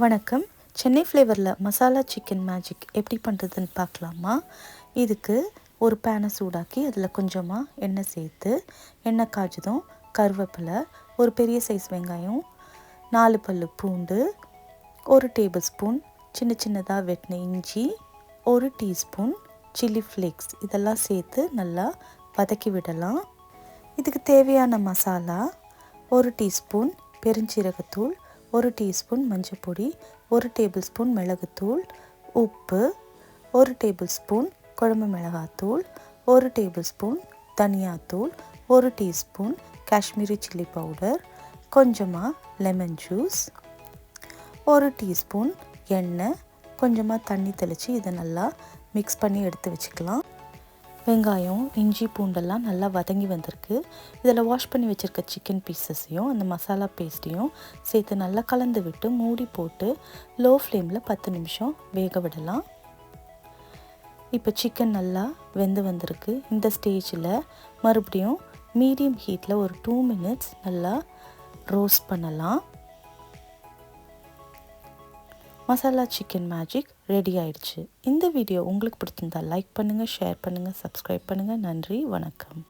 வணக்கம். Chennai ஃப்ளேவரில் masala chicken magic எப்படி பண்ணுறதுன்னு பார்க்கலாமா? இதுக்கு ஒரு பேனை சூடாக்கி அதில் கொஞ்சமாக எண்ணெய் சேர்த்து எண்ணெய் காய்ச்சதும் கருவேப்பிலை, ஒரு பெரிய சைஸ் வெங்காயம், 4 பல்லு பூண்டு, 1 டேபிள் ஸ்பூன் சின்ன சின்னதாக வெட்டின இஞ்சி, 1 டீஸ்பூன் சில்லி ஃப்ளேக்ஸ் இதெல்லாம் சேர்த்து நல்லா வதக்கி விடலாம். இதுக்கு தேவையான மசாலா 1 டீஸ்பூன் பெருஞ்சீரகத்தூள், 1 டீஸ்பூன் மஞ்சள், 1 டேபிள் ஸ்பூன் மிளகுத்தூள், உப்பு, 1 டேபிள் ஸ்பூன் குழம்பு மிளகாத்தூள், 1 டேபிள் ஸ்பூன் தனியாத்தூள், 1 டீஸ்பூன் காஷ்மீரி சில்லி பவுடர், கொஞ்சமாக லெமன் ஜூஸ், 1 டீஸ்பூன் எண்ணெய், கொஞ்சமாக தண்ணி தெளித்து இதை நல்லா மிக்ஸ் பண்ணி எடுத்து வச்சுக்கலாம். வெங்காயம், இஞ்சி, பூண்டெல்லாம் நல்லா வதங்கி வந்திருக்கு. இதில் வாஷ் பண்ணி வச்சுருக்க சிக்கன் பீசஸையும் அந்த மசாலா பேஸ்ட்டையும் சேர்த்து நல்லா கலந்து விட்டு மூடி போட்டு லோ ஃப்ளேமில் 10 நிமிஷம் வேக விடலாம். இப்போ சிக்கன் நல்லா வெந்து வந்திருக்கு. இந்த ஸ்டேஜில் மறுபடியும் மீடியம் ஹீட்டில் ஒரு 2 மினிட்ஸ் நல்லா ரோஸ்ட் பண்ணலாம். மசாலா சிக்கன் மேஜிக் ரெடி ஆயிடுச்சு. இந்த வீடியோ உங்களுக்கு பிடிச்சிருந்தா லைக் பண்ணுங்கள், ஷேர் பண்ணுங்கள், சப்ஸ்கிரைப் பண்ணுங்கள். நன்றி, வணக்கம்.